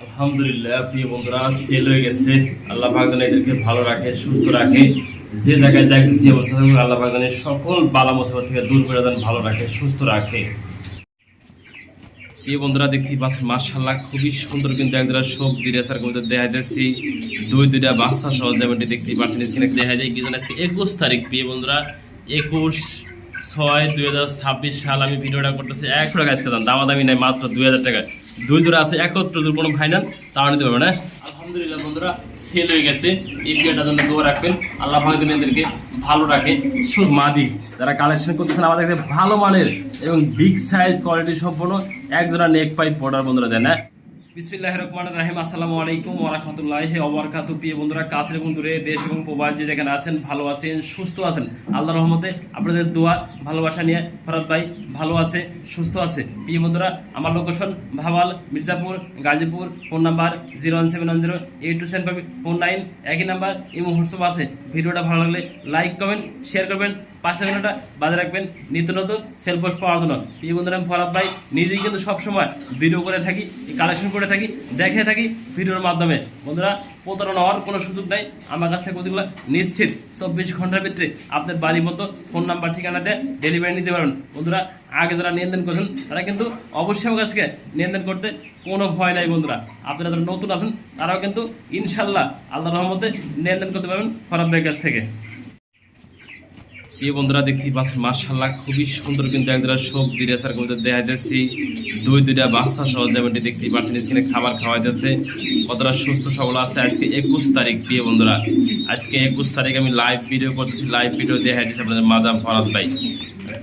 আলহামদুলিল্লাহ প্রিয় বন্ধুরা, সেল হয়ে গেছে। আল্লাহ পাক যেন এদেরকে ভালো রাখে, সুস্থ রাখে। যে জায়গায় যা কিছু অবস্থা থাকুক, আল্লাহ পাক যেন সকল বালা মুসিবত থেকে দূর করে দেন, ভালো রাখে, সুস্থ রাখে। প্রিয় বন্ধুরা, দেখতে পাচ্ছেন মাশাআল্লাহ খুবই সুন্দর কিন্তু একজোড়া সবজি রেসার মধ্যে দেখা যাচ্ছে দুইটা বাচ্চা সহ যেমনটি দেখতেই পাচ্ছেন স্ক্রিনে দেখা যায়। কি জানেন আজকে 21 তারিখ প্রিয় বন্ধুরা, 21/6/2026 সাল। আমি ভিডিওটা করতেছি 100 টাকা আজকে দামাদামি নাই, মাত্র 2000 টাকা। দুই জোড়া আছে একত্র, কোনো ফাইনাল তাও নিতে পারবে না। আলহামদুলিল্লাহ বন্ধুরা, সেল হয়ে গেছে। এই ভিডিওটার জন্য দোয়া রাখবেন, আল্লাহ পাক যেন এদেরকে ভালো রাখে। মাদি যারা কালেকশন করতেছেন আমাদের কাছে ভালো মানের এবং বিগ সাইজ কোয়ালিটি সম্পন্ন এক জোড়া নেক পাইপ বর্ডার বন্ধুরা দেন। বিসমিল্লাহির রহমানির রহিম। আসসালামু আলাইকুম ওয়া রাহমাতুল্লাহি ওয়া বারাকাতুহু। প্রিয় বন্ধুরা, কাছে এবং দূরে, দেশ এবং প্রবাস যে যেখানে আছেন, ভালো আছেন, সুস্থ আছেন, আল্লাহর রহমতে আপনাদের দোয়া ভালোবাসা নিয়ে ফরাদ ভাই ভালো আছে, সুস্থ আছে। প্রিয় বন্ধুরা, আমার location Bhawal, Mirzapur, Gazipur. Phone number 01710827549। একই নাম্বার ইমো হোয়াটসঅ্যাপ আছে। ভিডিওটা ভালো লাগলে লাইক কমেন্ট শেয়ার করবেন, পাঁচটা ঘন্টা বাজে রাখবেন নিত্য নতুন সেল পোস্ট পাওয়ার জন্য। এই বন্ধুরা, আমি ফরাদ ভাই নিজেই কিন্তু সবসময় ভিডিও করে থাকি, কালেকশন করে থাকি, দেখে থাকি ভিডিওর মাধ্যমে। বন্ধুরা, প্রতারণা হওয়ার কোনো সুযোগ নাই। আমার কাছ থেকে কতগুলো নিশ্চিত 24 ঘন্টার ভিতরে আপনার বাড়ি মতো ফোন নাম্বার ঠিকানা দিয়ে ডেলিভারি নিতে পারবেন। বন্ধুরা, আগে যারা লেনদেন করছেন তারা কিন্তু অবশ্যই আমার কাছ থেকে লেনদেন করতে কোনো ভয় নাই। বন্ধুরা, আপনারা যারা নতুন আছেন তারাও কিন্তু ইনশাল্লাহ আল্লাহর রহমতে লেনদেন করতে পারবেন ফরাদ ভাইয়ের কাছ থেকে। এই বন্ধুরা, দেখতেই পাচ্ছেন মাশাআল্লাহ খুবই সুন্দর কিন্তু একজোড়া সবজি রেসার মধ্যে দেখা যাচ্ছে দুইটা বাচ্চা সহ যেমনটি দেখতেই পাচ্ছেন স্ক্রিনে খাবার খাওয়াইতেছে। কতটা সুস্থ সবল আছে। আজকে 21 তারিখ প্রিয় বন্ধুরা, আজকে 21 তারিখ আমি লাইভ ভিডিও করতেছি। লাইভ ভিডিও দেখা যাচ্ছে আপনাদের মাজা ফরাদ ভাই।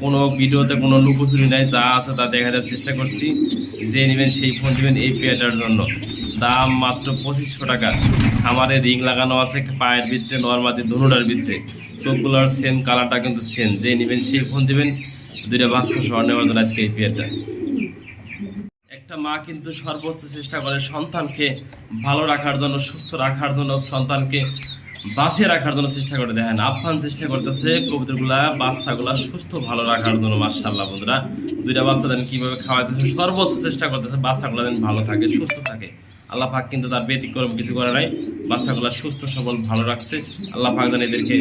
কোনো ভিডিওতে কোনো লুকোচুরি নাই, যা আছে তা দেখা যাওয়ার চেষ্টা করছি। যে নেবেন সেই ফোন নেবেন এই পেয়ারটার জন্য। দাম মাত্র 2500 টাকা। খামারে রিং লাগানো আছে পায়ের ভিতরে, নরমাদি ধনুটার ভিতরে। চোখগুলোর সেম কালারটা কিন্তু সেম। যে নেবেন সেই ফোন দিবেন। দুইটা বাচ্চা সহ নেওয়ার জন্য আজকে এই পেয়ারটা। একটা মা কিন্তু সর্বোচ্চ চেষ্টা করে সন্তানকে ভালো রাখার জন্য, সুস্থ রাখার জন্য, সন্তানকে বাঁচিয়ে রাখার জন্য চেষ্টা করে। দেখেন আফান চেষ্টা করতেছে কবুতরগুলা বাচ্চাগুলা সুস্থ ভালো রাখার জন্য। মাশাআল্লাহ বন্ধুরা, দুইটা বাচ্চা দেন কিভাবে খাওয়াইতেছে, সর্বোচ্চ চেষ্টা করতেছে বাচ্চাগুলা যেন ভালো থাকে, সুস্থ থাকে। আল্লাহ পাক কিন্তু তার ব্যতিক্রম কিছু করে নাই, বাচ্চাগুলা সুস্থ সবল ভালো রাখছে। আল্লাহ পাক যেন এদেরকে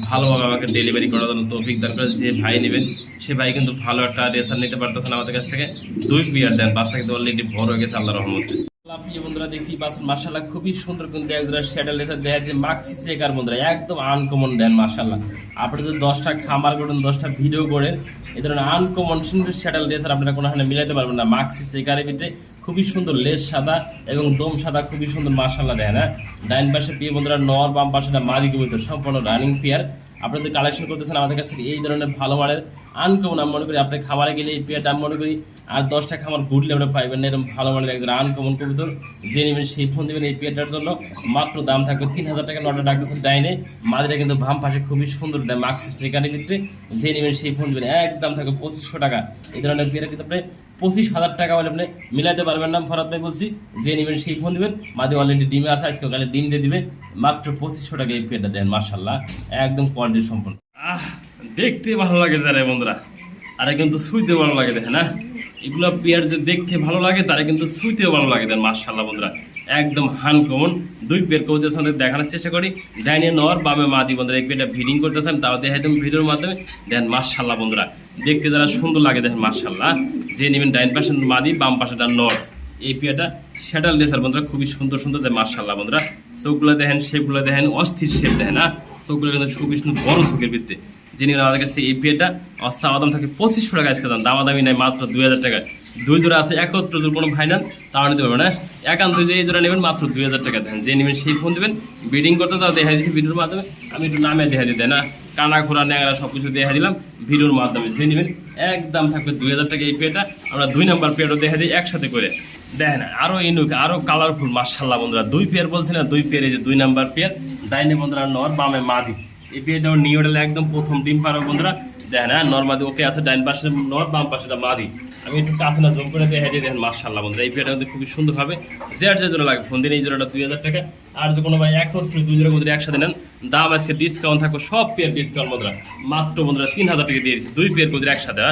ভালোভাবে আমাকে ডেলিভারি করার জন্য তৌফিক দান করে। যে ভাই নেবেন সে ভাই কিন্তু ভালো একটা রেসার নিতে পারতেছেন আমাদের কাছ থেকে। 2 পেয়ার দেন, বাচ্চা কিন্তু অলরেডি বড় হয়ে গেছে আল্লাহর রহমতে। প্রিয় বন্ধুরা, দেখি মাশাআল্লাহ খুবই সুন্দর কিন্তু একজোড়া শ্যাডেল রেসার দেখা যায় মাক্সি চেকার। বন্ধুরা, একদম আনকমন দেন মাশাআল্লাহ। আপনি যদি 10টা খামার করেন, 10টা ভিডিও করেন, এই ধরনের আনকমন সুন্দর শ্যাডেল রেসার আপনারা কোনোখানে মিলাইতে পারবেন না। মাক্সি চেকারের ভিতরে খুবই সুন্দর লেস সাদা এবং দম সাদা, খুবই সুন্দর মাশাআল্লাহ দেয় না। ডাইন পাশে প্রিয় বন্ধুরা নর, বাম পাশে মাদি কবুতর, সম্পূর্ণ রানিং পেয়ার। আপনাদের কালেকশন করতেছেন আমাদের কাছ থেকে এই ধরনের ভালো মানের আনকমন। আমি মনে করি আপনি খামারে গেলে এই পেয়ারটা আমি মনে করি আর 10টা খামার ঘুরলে আপনি পাইবেন না এরকম ভালো মানের একজন আনকমন কবুতর। যে নেবেন সেই ফোন দেবেন এই পেয়ারটার জন্য। মাত্র দাম থাকবে 3000 টাকা। নটা ডাকতেছেন ডাইনে, মাদিরা কিন্তু বাম পাশে খুবই সুন্দর দেয় মাক্সি সেখানে ভিতরে। যে নেবেন সেই ফোন দেবেন, একদম থাকবে 2500 টাকা। এই ধরনের পেয়ার কিন্তু আপনি 25,000 টাকা বলে আপনি মিলাইতে পারবেন না। ফরাদ ভাই বলছি, যে নেবেন সেই ফোন দিবেন। মাদি অলরেডি ডিমে আছে, আজকে কালে ডিম দিয়ে দিবে। মাত্র 2500 টাকা এই পেয়ারটা দেন মাশাআল্লাহ, একদম কোয়ালিটি সম্পন্ন। দেখতে ভালো লাগে যারা বন্ধুরা, আরে কিন্তু শুইতে ভালো লাগে। দেখেন না, এগুলো পেয়ার যে দেখতে ভালো লাগে তারা কিন্তু শুইতেও ভালো লাগে দেন মাশাআল্লাহ বন্ধুরা। একদম হানকমন 2 পেয়ার কবুতরের সামনে দেখানোর চেষ্টা করি। ডাইনে নর, বামে মাদি বন্ধুরা। এই পেয়ারটা ব্রিডিং করতেছেন, তাও দেখাই দেবেন ভিডিওর মাধ্যমে। দেন মাশাআল্লাহ বন্ধুরা, দেখতে যারা সুন্দর লাগে দেখেন মাশাআল্লাহ। যে নেবেন ডাইন পাশে মাদি, বাম পাশেটা নর। এই পেয়ারটা শ্যাডেল রেসার বন্ধুরা, খুবই সুন্দর সুন্দর দেয় মাশাআল্লাহ বন্ধুরা। চোখগুলো দেখেন, শেপগুলো দেখেন, অস্থির শেপ দেখেন না। চোখগুলো কিন্তু খুবই সুন্দর বড় চোখের ভিত্তিতে। যিনি আমাদের কাছে এই পেয়ারটা দাম থাকে 2500 টাকা। আজকে দামাদামি নাই, মাত্র 2000 টাকা। 2 জোড়া আছে একত্র, কোনো ফাইনাল তাও নিতে পারবে না। একান্ত যে এই জোড়া নেবেন মাত্র 2000 টাকা দেন। যে নেবেন সেই ফোন দেবেন। ব্রিডিং করতে তাও দেখা দিচ্ছি ভিডিওর মাধ্যমে। আমি একটু নামে দেখা দিতে না, কানা খোরা ন্যাংরা সব কিছু দেখা দিলাম ভিডিওর মাধ্যমে। যে নেবেন একদম থাকবে 2000 টাকা। এই পেয়ারটা আমরা 2 নম্বর পেয়ারও দেখা দিই একসাথে করে। দেখেন আরো ইনুক, আরো কালারফুল মাশাআল্লাহ বন্ধুরা। 2 পেয়ার বলছি না, 2 পেয়ার। এই যে 2 নম্বর পেয়ার, ডাইনে বন্ধুরা নর, বামে মাদি। এই পেয়ারটাও নিউডেল একদম প্রথম ডিম পারো বন্ধুরা। দেখেন হ্যাঁ, নর মাদি ওকে আছে। ডাইন পাশে নর, বাম পাশেটা মাদি। আমি একটু কাছে না জম করে দেখা দিয়ে দেখেন মাশাআল্লাহ বন্ধুরা। এই পেয়ারটা কিন্তু খুবই সুন্দর হবে। যে আর যে জোড়া লাগে ফোন দিন। এই জোড়াটা 2000 টাকা। আর যে কোনো ভাই একত্রে 2 জোড়া কবুতর একসাথে নেন, দাম আজকে ডিসকাউন্ট থাকবে, সব পেয়ার ডিসকাউন্ট বন্ধুরা, মাত্র বন্ধুরা 3000 টাকা দিয়ে দিচ্ছি 2 পেয়ার কবুতর একসাথে।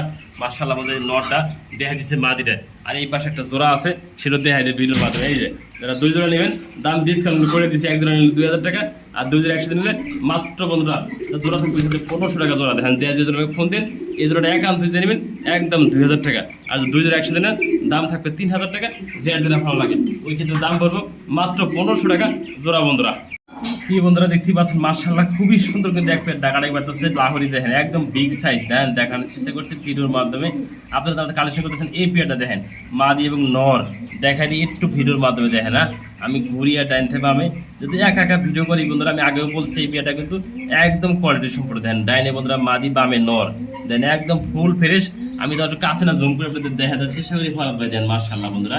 মাশাআল্লাহ বন্ধুরা, এই নটটা দেখা দিচ্ছে মাদিটা, আর এই পাশে একটা জোড়া আছে সেটা দেখা যায় ভিডিওর মাধ্যমে। এই যে যারা 2 জোড়া নেবেন দাম ডিসকাউন্ট করে দিচ্ছি, 1 জোড়া নিলে 2000 টাকা, আর 2 জোড়া একসাথে নিলে মাত্র বন্ধুরা জোড়া থাকবে 1500 টাকা জোড়া। দেখেন যে জোড়া ফোন দিন, এই জোড়াটা একান্ত দিয়ে নেবেন একদম 2000 টাকা, আর 2 জোড়া একসাথে নেন দাম থাকবে 3000 টাকা। যে জোড়া ভালো লাগে ওই ক্ষেত্রে দাম পড়বো মাত্র 1500 টাকা জোড়া বন্ধুরা। কি বন্ধুরা দেখতেই পাচ্ছেন মাশাআল্লাহ খুবই সুন্দর কিন্তু এক পেয়ার ডাকাডাকি বাড়তেছে লাহোরি, দেখেন একদম বিগ সাইজ, দেখেন দেখানোর চেষ্টা করছি ভিডিওর মাধ্যমে, আপনারা তাদের কালেকশন করতেছেন। এই পেয়ারটা দেখেন মাদি এবং নর, দেখা দিই একটু ভিডিওর মাধ্যমে দেখেন না, আমি ঘুরিয়ে ডাইন থেকে বামে যদি একা ভিডিও করি বন্ধুরা, আমি আগেও বলছি এই পেয়ারটা কিন্তু একদম কোয়ালিটি সম্পূর্ণ। দেখেন ডাইনে বন্ধুরা মাদি, বামে নর, দেন একদম ফুল ফ্রেশ। আমি তো একটু কাছে না জুম করে আপনাদের দেখাতে চেষ্টা করি, ভালো করে দেন মাশাআল্লাহ বন্ধুরা।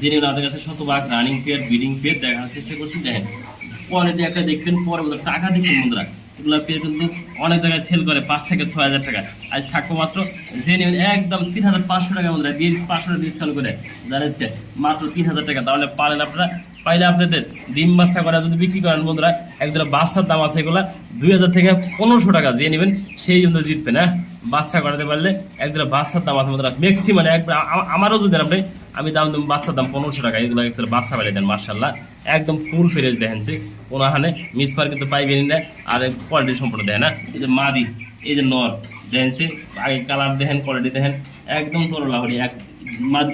জেনে আমাদের কাছে শতভাগ রানিং পেয়ার, ব্রিডিং পেয়ার দেখার চেষ্টা করছি। দেখেন কোয়ালিটি একটা দেখবেন, পরে টাকা দেখবেন বন্ধুরা, এগুলো পেয়ে কিন্তু অনেক জায়গায় সেল করে 5 থেকে 6000 টাকা। আজ থাকবো মাত্র যে নেবেন একদম 3500 টাকা বন্ধুরা, 500 টাকা ডিসকাউন্ট করে জানেন মাত্র 3000 টাকা। তাহলে পারেন আপনারা, পাইলে আপনাদের ডিম বাচ্চা করা যদি বিক্রি করেন বন্ধুরা, একজোড়া বাচ্চার দাম আছে এগুলো 2000 থেকে 1500 টাকা, যে নেবেন সেই জন্য জিতবেন। বাচ্চা করাতে পারলে একজোড়া বাচ্চার দাম আছে বন্ধুরা ম্যাক্সিমাম একবার, আমারও যদি আপনি, আমি দাম দেবো বাচ্চার দাম 1500 টাকা, এগুলো একজোড়া বাচ্চা বাড়িয়ে দেন মাশাআল্লাহ একদম ফুল ফ্রেশ। দেখেন কোনো হানে মিসপার কিন্তু পাইবেন না, আর কোয়ালিটি সম্পূর্ণ দেয় না। এই যে মাদি, এই যে নর দেখেন, আগে কালার দেখেন, কোয়ালিটি দেখেন একদম তরলা হরি। এক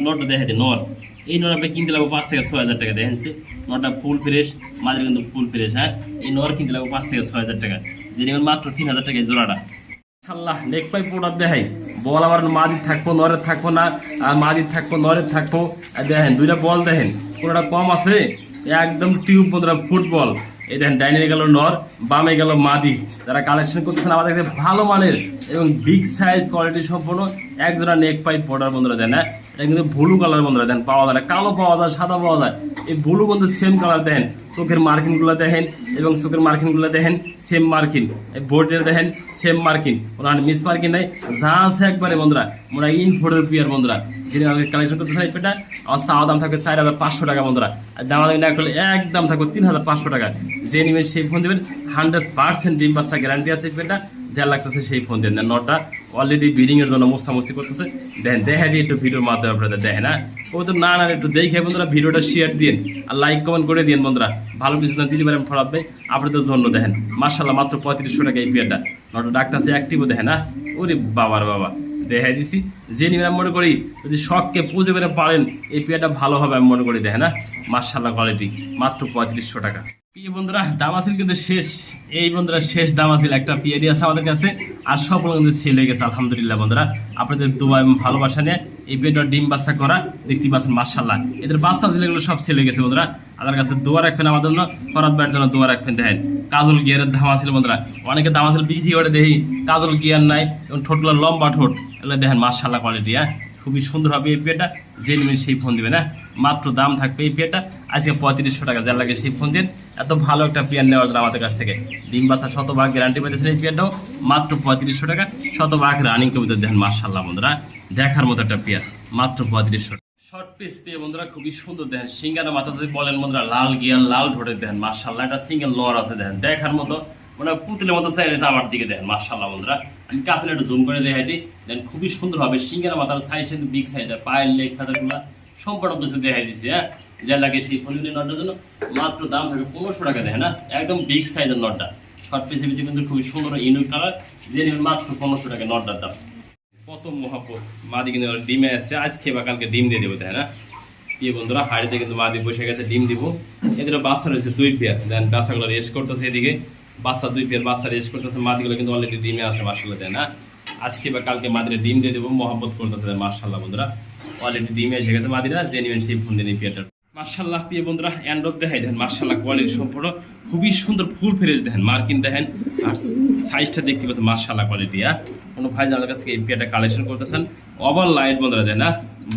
নটটা দেখে নর, এই নর আপনি কিনতে লাগবো 5 থেকে 6000 টাকা। দেখেন নরটা ফুল ফ্রেশ, মাদির কিন্তু ফুল ফ্রেশ। এই নর কিনতে লাগবো 5 থেকে 6000 টাকা, যে নেবেন মাত্র 3000 টাকা এই জোড়াটা। আল্লাহ নেক পাই প্রোডাক্ট দেখাই, বল আবার মাদির থাকবো নরের থাকবো না, আর মাদির থাকবো নরের থাকবো। দেখেন 2টা বল দেখেন, কোনোটা কম আছে একদম টিউব বন্ধুরা ফুটবল। এই দেখেন ডাইনে গেল নর, বামে গেল মাদি। যারা কালেকশন করতেছেন আমাদের কাছে ভালো মানের এবং বিগ সাইজ কোয়ালিটি সম্পূর্ণ একজোড়া নেক পাইপ বর্ডার বন্ধুরা দেন। এটা কিন্তু ব্লু কালার বন্ধুরা দেন, পাওয়া যায় কালো পাওয়া যায়, সাদা পাওয়া যায়। এই ব্লু বন্ধু সেম কালার দেখেন, চোখের মার্কিনগুলো দেখেন এবং চোখের মার্কিনগুলো দেখেন সেম মার্কিন, এই বোর্ডের দেখেন সেম মার্কিন, ওনার মিস মার্কিন নাই, যা আছে একবারে বন্ধুরা মোরা ইনফোর্ডের পিয়ার বন্ধুরা। যিনি আমাদের কালেকশন করতেছেন এই পেটা, আমার চাওয়া দাম থাকবে 4500 টাকা বন্ধুরা, আর দামাদামি না করলে একদম থাকবে 3500 টাকা। যে নেবেন সেই ফোন দেবেন, 100% ডিম বাচ্চা গ্যারান্টি আছে এই পেটা, যা লাগতেছে সেই ফোন দেন। নটা অলরেডি ব্রিডিং এর জন্য মোস্তামস্তি করতেছে, দেখেন দেখা দিয়ে একটু ভিডিওর মাধ্যমে আপনাদের দেখেন। ও তো না একটু দেখে বন্ধুরা ভিডিওটা শেয়ার দিন আর লাইক কমেন্ট করে দিন বন্ধুরা, ভালো কিছু না দিতে পারেন ফরাদ ভাই আপনাদের জন্য। দেখেন মাশাআল্লাহ মাত্র 3500 টাকা এই পেয়ারটা, নটা ডাক্তার আছে অ্যাক্টিভও দেখেন। ওরে বাবার বাবা দেখাই দিছি, যে নিবেন আমি মনে করি যদি শখকে পুজো করে পারেন এই পেয়ারটা ভালো হবে আমি মনে করি। দেখেন মাশাআল্লাহ কোয়ালিটি মাত্র 3500 টাকা। প্রিয় বন্ধুরা দামাসিল কিন্তু শেষ, এই বন্ধুরা শেষ দামাসিল একটা পিয়ারি আছে আমাদের কাছে, আর সবগুলো কিন্তু সেল হয়ে গেছে আলহামদুলিল্লাহ বন্ধুরা। আপনাদের দোয়া এবং ভালোবাসা নিয়ে এই পেয়ারটা ডিম বাচ্চা করা দেখতে পাচ্ছেন মাশাআল্লাহ, এদের বাচ্চা ছেলেগুলো সব সেল হয়ে গেছে বন্ধুরা। আমাদের কাছে দোয়া রাখবেন, আমাদের জন্য ফরাদ ভাইয়ের জন্য দোয়া রাখবেন। দেখেন কাজল গিয়ারের দামাসিল বন্ধুরা, অনেকে দামাসিল বিক্রি করে দেখি কাজল গিয়ার নাই এবং ঠোঁটগুলো লম্বা ঠোঁট, এগুলো দেখেন মাশাআল্লাহ কোয়ালিটি। খুবই সুন্দর হবে এই পেয়ারটা, যে নেবেন সেই ফোন দিবেন। মাত্র দাম থাকবে এই পেয়ারটা আজকে 3500 টাকা, যা লাগে সেই ফোন দিন। এত ভালো একটা পেয়ার নেওয়ার জন্য আমাদের কাছ থেকে ডিম বাচ্চা শতভাগ গ্যারান্টি পেয়েছেন এই পেয়ারটাও মাত্র 3500 টাকা, শতভাগ রানিং কবিতা দেখেন মাশাআল্লাহ বন্ধুরা, দেখার মতো একটা পেয়ার মাত্র 3500 টাকা। শর্ট পিস পেয়ে বন্ধুরা খুবই সুন্দর দেখেন, সিঙ্গারা মাথা যদি বলেন বন্ধুরা, লাল গিয়ার লাল ঠোঁটের দেখেন মাশাআল্লাহ, একটা সিঙ্গেল লর আছে দেখেন, দেখার মতো মানে পুতুলের মতো সাইজ আমার দিকে দেখেন মাশাআল্লাহ বন্ধুরা। আমি কাছে একটু জুম করে দেখাই দিই, দেখেন খুবই সুন্দর হবে সিঙ্গারা মাথার সাইজ কিন্তু বিগ সাইজ, আর পায়ের লেগ ফাটাগুলো সম্পূর্ণ কিছু দেখাই দিচ্ছি। যা লাগে সেই পলিথিনের নটটার জন্য মাত্র দাম থাকে 1500 টাকা। দেখেন একদম বিগ সাইজের নটটা, শর্ট পিসের ভিতরে কিন্তু খুবই সুন্দর ইউনিক কালার, যে নেবেন মাত্র 1500 টাকা নটটার দাম। কত মহাপত মাদি কিন্তু ডিমে আসছে, আজকে বা কালকে ডিম দিয়ে দেবো তাই না। প্রিয় বন্ধুরা হাড়িতে কিন্তু মাদি বসে গেছে, ডিম দিব। এদের বাচ্চা রয়েছে 2 পেয়ার, দেন বাচ্চাগুলো রেস্ট করতেছে, এদিকে বাচ্চা 2 পেয়ার বাচ্চা রেস্ট করতেছে, মাদিগুলো কিন্তু অলরেডি ডিমে আসে মাশাআল্লাহ দেয় না। আজকে বা কালকে মাদিরে ডিম দিয়ে দেবো, মহব্বত করতেছে মাশাআল্লাহ বন্ধুরা, অলরেডি ডিমে এসে গেছে মাদিরা, যে নেবেন সেই ফোন দিন এই পেয়ারটা মাশাআল্লাহ। প্রিয় বন্ধুরা অ্যান্ড্রপ দেখাই দেখেন মাশাআল্লাহ কোয়ালিটি সম্পূর্ণ খুবই সুন্দর ফুল ফ্রেশ দেখেন, মার্কিন দেখেন, আর সাইজটা দেখতে পাচ্ছেন মাশাআল্লাহ কোয়ালিটি। কোনো ভাই আমাদের কাছ থেকে এই পেয়ারটা কালেকশন করতেছেন, ওভার লাইট বন্ধুরা দেন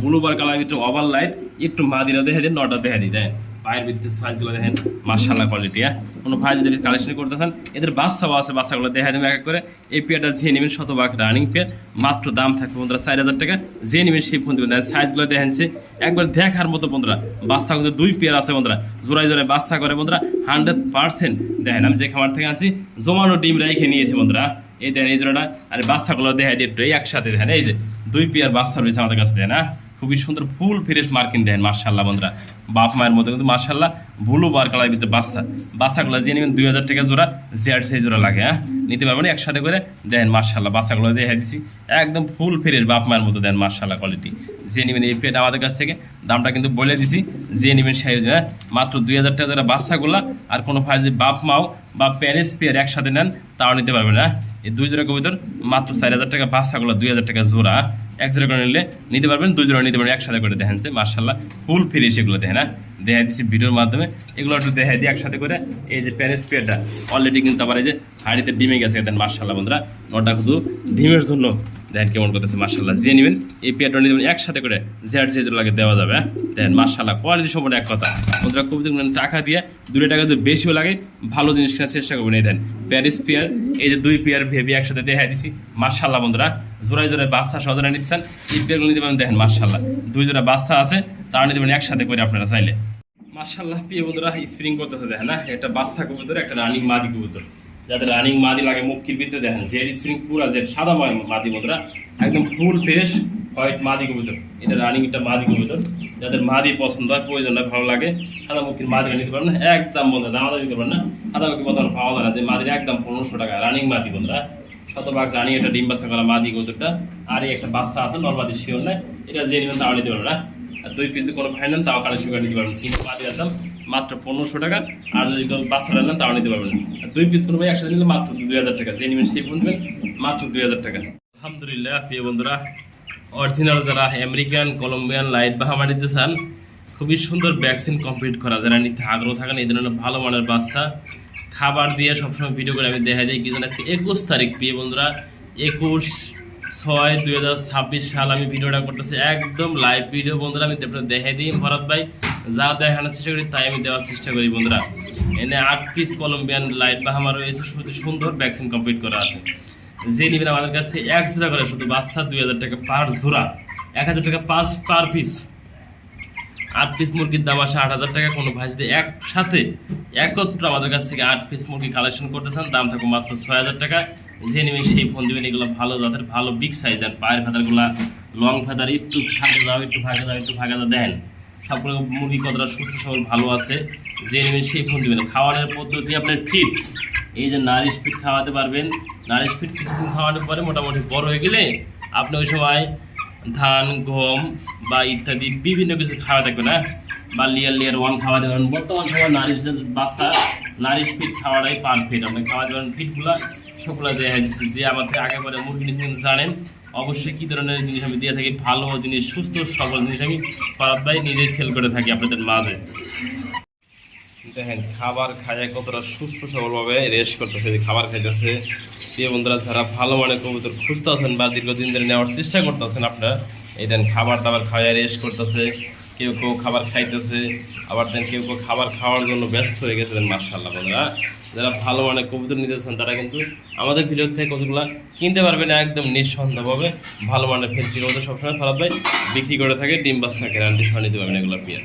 ব্লু বার কালার একটু ওভার লাইট, একটু মাদিরা দেখা দেন, নটা দেখা দিই দেন পায়ের ভিতরে সাইজগুলো দেখেন মাশাআল্লাহ কোয়ালিটি। কোনো ভাই যদি কালেকশন করতেছেন এদের বাচ্চাও আছে, বাচ্চাগুলো দেখা দেবে এক এক করে। এই পেয়ারটা যে নেবেন শতভাগ রানিং পেয়ার, মাত্র দাম থাকবে বন্ধুরা 4000 টাকা। যে নেবেন সেই ফোন দেবেন। সাইজগুলো দেখেনছে একবার দেখার মতো বন্ধুরা। বাচ্চা কিন্তু 2 পেয়ার আছে বন্ধুরা, জোড়ায় জোড়ায় বাচ্চা করে বন্ধুরা 100%। দেখেন আমি যে খামার থেকে আনছি জমানো ডিম রেখে নিয়েছি বন্ধুরা। এই দেখেন এই জোড়াটা, আর বাচ্চাগুলো দেখা দিয়ে একটু একসাথে দেখেন, এই যে 2 পেয়ার বাচ্চা রয়েছে আমাদের কাছে দেখেন। খুবই সুন্দর ফুল ফ্রেশ মার্কিন দেন মাশাআল্লাহ বন্ধুরা। বাপ মায়ের মতো কিন্তু মাশাআল্লাহ ব্লু বার কালারের ভিতরে বাচ্চাগুলো যে নেবেন 2000 টাকা জোড়া, জেড সেই জোড়া লাগে নিতে পারবেন একসাথে করে দেন মাশাআল্লাহ। বাচ্চাগুলো দেখে দিচ্ছি একদম ফুল ফ্রেশ বাপ মায়ের মতো দেন মাশাআল্লাহ কোয়ালিটি। যে নেবেন এই পেট আমাদের কাছ থেকে, দামটা কিন্তু বলে দিছি, যে নেবেন সেই মাত্র 2000 টাকা জোড়া বাচ্চাগুলা। আর কোনো ভাই যদি বাপ মাও বা প্যারেস পেয়ার একসাথে নেন তাও নিতে পারবেন এই 2 জোড়া কবুতর মাত্র 4000 টাকা, বাচ্চাগুলো 2000 টাকা জোড়া। এক জোড়া করে নিলে নিতে পারবেন, 2 জোড়া নিতে পারবেন একসাথে করে দেখেন মাশাআল্লাহ ফুল ফ্রেশ এগুলো দেখেন। দেখাই দিচ্ছি ভিডিওর মাধ্যমে, এগুলো একটু দেখাই দিই একসাথে করে। এই যে প্যারেস পেয়ারটা অলরেডি কিন্তু আবার এই যে হাড়িতে ডিমে গেছে দেন মাশাআল্লাহ বন্ধুরা। নটা শুধু ডিমের জন্য দেখেন কেমন করতেছে মাশাআল্লাহ। যে নেবেন এই পেয়ারটা নিতে পারবেন একসাথে করে, জেড সাইজের লাগে দেওয়া যাবে দেখেন মাশাআল্লাহ। কোয়ালিটি সম্পূর্ণ এক কথা বন্ধুরা। খুব টাকা দিয়ে 2 টাকা যদি বেশিও লাগে ভালো জিনিস কেনার চেষ্টা করবেন। এই দেন প্যারিস পেয়ার, এই যে 2 পেয়ার ভেবি একসাথে দেখাই দিচ্ছি মাশাআল্লাহ বন্ধুরা। জোড়ায় জোড়ায় বাচ্চা সহজে নিচ্ছেন, এই পেয়ারগুলো নিতে পারেন দেখেন মাশাআল্লাহ। 2 জোড়া বাচ্চা আছে তারা নিতে পারেন একসাথে করে আপনারা চাইলে মাশাআল্লাহ। প্রিয় বন্ধুরা স্প্রিং করতেছে দেখেন একটা বাচ্চা কবুতর, একটা রানিং মাদি কবুতর। যাদের রানিং মাদি লাগে মুখির ভিতরে দেখেন জেড স্প্রিং পুরা জেড সাদা মাদি বন্ধুরা, একদম ফুল ফ্রেশ হোয়াইট মাদি কবুতর। এটা রানিং একটা মাদি কবুতর। যাদের মাদি পছন্দ হয় প্রয়োজন হয় ভালো লাগে সাদা মুখির মাদি নিতে পারেন না, একদম বন্ধুরা দাম দিতে পারেন না। সাদা মুখী বর্তমানে পাওয়া যায় না, যে মাদির একদম 1500 টাকা রানিং মাদি বন্ধুরা। শতভাগ রানিং একটা ডিম বাচ্চা করা মাদি কবুতরটা। আর এই একটা বাচ্চা আছে নর্মাদি শিওর নাই, এটা যে নেবেন তাও নিতে পারবেন না। আর 2 পিসে কোনো ভাই নেন তাও কালেকশন করে নিতে পারবেন। সিঙ্গেল মাদি একদম মাত্র 1500 টাকা। আর যদি বাচ্চা নেন তাও নিতে পারবেন। আর 2 পিস কোনো ভাই একসাথে নিলে মাত্র 2000 টাকা। যে নেবেন সেই ফোন দেবেন মাত্র 2000 টাকা। আলহামদুলিল্লাহ প্রিয় বন্ধুরা, অরিজিনাল যারা আমেরিকান কলম্বিয়ান লাইট বাহামা নিতে চান, খুবই সুন্দর ভ্যাকসিন কমপ্লিট করা, যারা নিতে আগ্রহ থাকেন এই ধরনের ভালো মানের বাচ্চা খাবার দিয়ে সবসময় ভিডিও করে আমি দেখা যাই। কিন্তু আজকে 21 তারিখ প্রিয় বন্ধুরা, 21/6/2026 সাল আমি ভিডিওটা করতেছি একদম লাইভ ভিডিও বন্ধুরা। আমি দেখাই দিই ভরত ভাই যা দেখানোর চেষ্টা করি তাই আমি দেওয়ার চেষ্টা করি বন্ধুরা। এনে 8 পিস কলম্বিয়ান লাইট বাহামা রয়েছে, শুধু সুন্দর ভ্যাকসিন কমপ্লিট করা আছে। যে নেবেন আমাদের কাছ থেকে 1 জোড়া করে শুধু বাচ্চা 2000 টাকা পার জোড়া, 1000 টাকা পার পিস। 8 পিস মুরগির দাম আসে 8000 টাকা। কোনো ভাই যদি একসাথে একত্র আমাদের কাছ থেকে 8 পিস মুরগি কালেকশন করতে চান দাম থাকবে মাত্র 6000 টাকা। যে নেবেন সেই ফোন দেবেন। এগুলো ভালো জাতের ভালো বিগ সাইজ, আর পায়ের ফেদারগুলা লং ফেদার, একটু ফাঁকে যাও একটু ফাঁকে যাও একটু ফাঁকে যাও দেন। সবগুলো মুরগি কতটা সুস্থ সবল ভালো আছে, যে নেবেন সেই ফোন দেবেন। খাওয়ানোর পদ্ধতি আপনার ফিট, এই যে নারিশ ফিট খাওয়াতে পারবেন। নারিশ ফিট কিছুদিন খাওয়ানোর পরে মোটামুটি বড় হয়ে গেলে আপনি ওই সময় ধান গম বা ইত্যাদি বিভিন্ন কিছু খাওয়া থাকবে না, বা লেয়ার 1 খাওয়াতে পারেন। বর্তমান সময় নারিশ বাচ্চা নারিশ ফিট খাওয়াটাই পারফেক্ট। আপনি খাওয়াতে পারেন ফিটগুলা সবগুলো দেওয়া দিচ্ছি। যে আমাদের আগে পরে মুরগি জিনিস জানেন অবশ্যই কী ধরনের জিনিস আমি দিয়ে থাকি, ভালো জিনিস সুস্থ সবল জিনিস আমি ফরাদ ভাই নিজেই সেল করে থাকি আপনাদের মাঝে। দেখেন খাবার খায় কতটা সুস্থ সবলভাবে রেস্ট করতেছে, খাবার খাইতেছে। প্রিয় বন্ধুরা যারা ভালো মানের কবুতর খুঁজতে আছেন বা দীর্ঘদিন ধরে নেওয়ার চেষ্টা করতেছেন আপনারা, এই দেন খাবার দাবার খাওয়া রেস্ট করতেছে। কেউ কেউ খাবার খাইতেছে, আবার দেন কেউ কেউ খাবার খাওয়ার জন্য ব্যস্ত হয়ে গেছে। দেন মাশাআল্লাহ বন্ধুরা যারা ভালো মানের কবুতর নিতেছেন তারা কিন্তু আমাদের ভিডিও থেকে কতগুলো কিনতে পারবেন একদম নিঃসন্দেহভাবে। ভালো মানের ফেন্সি কবুতর সবসময় ফরাদ ভাই বিক্রি করে থাকে, ডিম বাচ্চা গ্যারান্টি সহ নিতে পারবেন এগুলো পেয়ে।